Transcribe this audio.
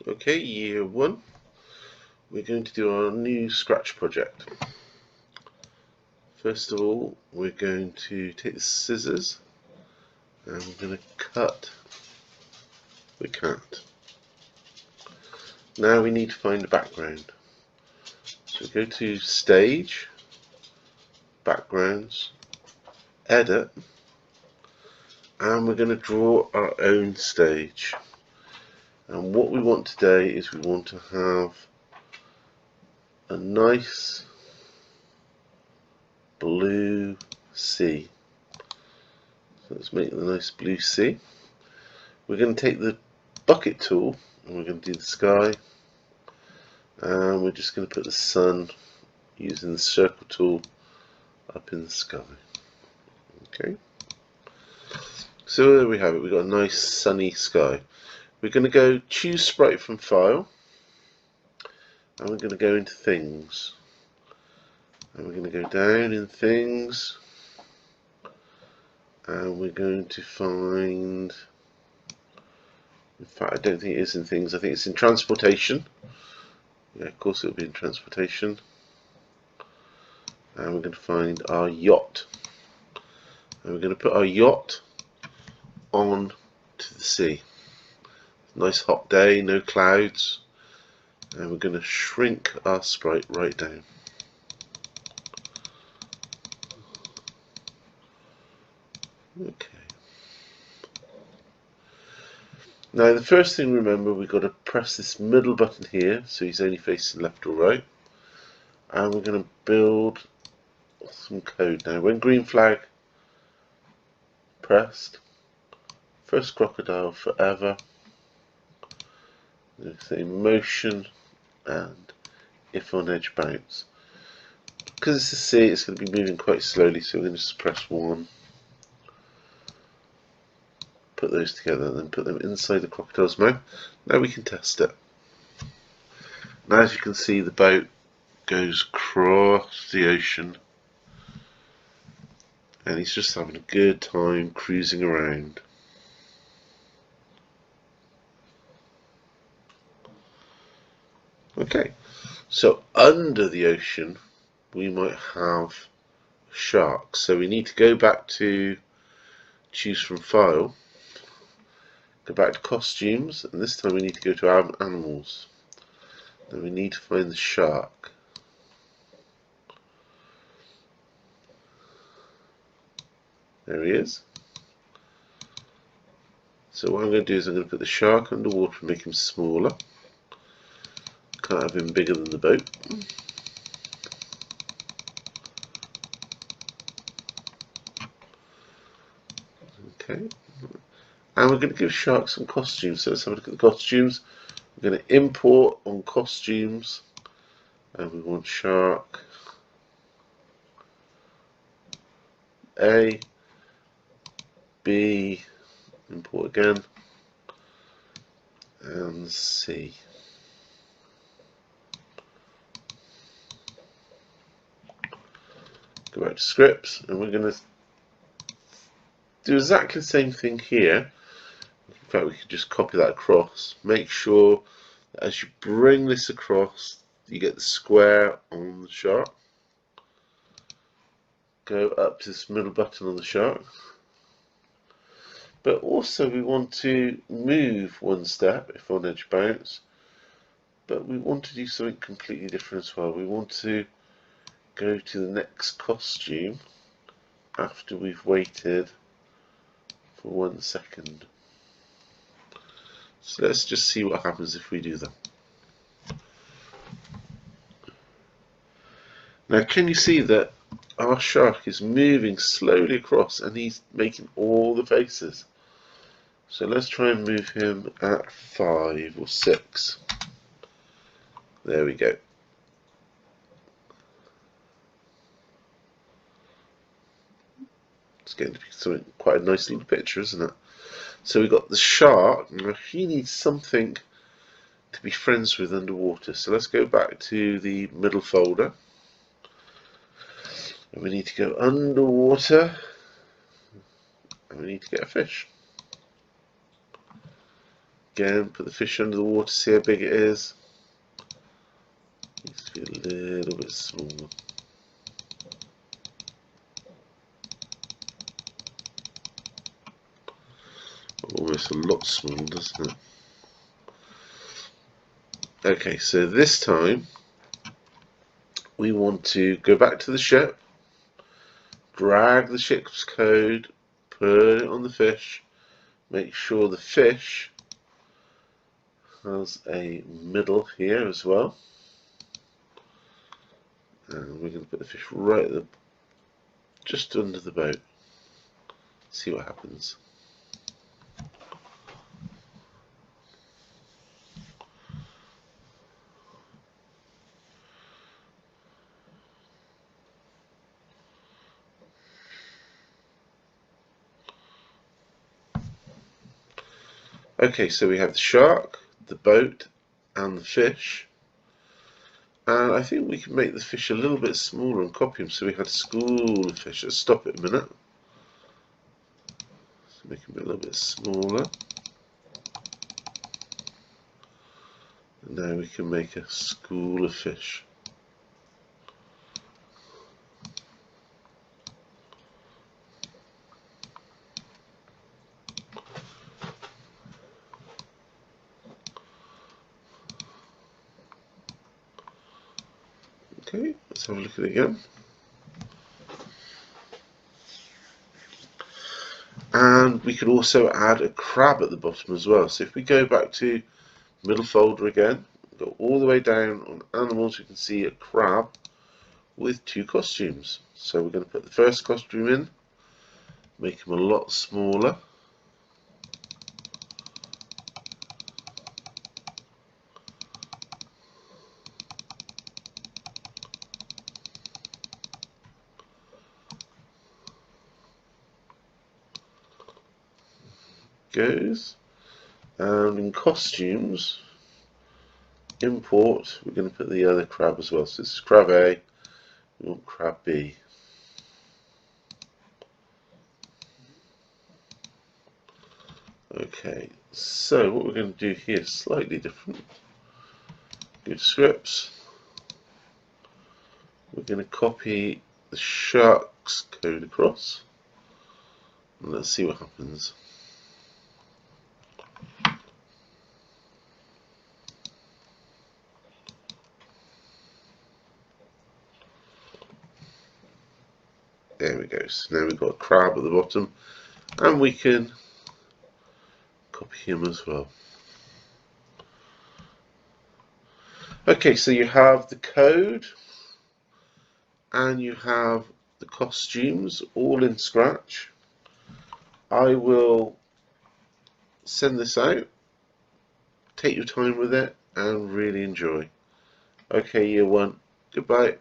Okay, year one, we're going to do our new Scratch project. First of all, we're going to take the scissors and we're going to cut the cat. Now we need to find the background. So go to Stage, Backgrounds, Edit, and we're going to draw our own stage. And what we want today is we want to have a nice blue sea. So let's make the nice blue sea. We're going to take the bucket tool and we're going to do the sky, and we're just going to put the sun using the circle tool up in the sky. Okay, so there we have it. We've got a nice sunny sky. We're going to go choose sprite from file, and we're going to go into things, and we're going to go down in things, and we're going to find, in fact I don't think it is in things, I think it's in transportation. Yeah, of course it'll be in transportation. And we're going to find our yacht, and we're going to put our yacht on to the sea. Nice hot day, no clouds, and we're going to shrink our sprite right down. Okay. Now the first thing, remember, we've got to press this middle button here so he's only facing left or right, and we're going to build some code. Now when green flag pressed, first crocodile forever, say motion and if on edge bounce. Because it's a sea, it's going to be moving quite slowly, so we're going to just press 1, put those together, and then put them inside the crocodile's mouth. Now we can test it. Now as you can see, the boat goes across the ocean and he's just having a good time cruising around. Okay, so under the ocean we might have sharks, so we need to go back to choose from file, go back to costumes, and this time we need to go to animals. Then we need to find the shark. There he is. So what I'm going to do is I'm going to put the shark underwater and make him smaller. Can't have him bigger than the boat. Okay. And we're going to give shark some costumes. So let's have a look at the costumes. We're going to import on costumes, and we want shark A, B, import again, and C. Go back to scripts, and we're going to do exactly the same thing here. In fact, we could just copy that across. Make sure that as you bring this across, you get the square on the shark. Go up to this middle button on the shark. But also we want to move one step if on edge bounce, but we want to do something completely different as well. We want to go to the next costume after we've waited for 1 second. So let's just see what happens if we do that. Now can you see that our shark is moving slowly across and he's making all the faces? So let's try and move him at 5 or 6. There we go. It's getting to be something quite a nice little picture, isn't it? So we've got the shark. Now he needs something to be friends with underwater. So let's go back to the middle folder. And we need to go underwater. And we need to get a fish. Again, put the fish under the water, see how big it is. Needs to be a little bit smaller. Almost a lot smaller, doesn't it? Okay, so this time we want to go back to the ship, drag the ship's code, put it on the fish, make sure the fish has a middle here as well, and we're going to put the fish right at just under the boat. See what happens. Okay, so we have the shark, the boat, and the fish. And I think we can make the fish a little bit smaller and copy them. So we had a school of fish. Let's stop it a minute. So make them a little bit smaller. And now we can make a school of fish. Okay, let's have a look at it again. And we could also add a crab at the bottom as well. So if we go back to middle folder again, go all the way down on animals, you can see a crab with 2 costumes. So we're going to put the first costume in, make him a lot smaller. Goes. And in costumes, import, we're going to put the other crab as well. So this is crab A, we want crab B. Okay, so what we're going to do here is slightly different. Go to scripts. We're going to copy the shark's code across. And let's see what happens. There we go. So now we've got a crab at the bottom, and we can copy him as well. Okay, so you have the code and you have the costumes all in Scratch. I will send this out, take your time with it, and really enjoy. Okay, year 1, goodbye.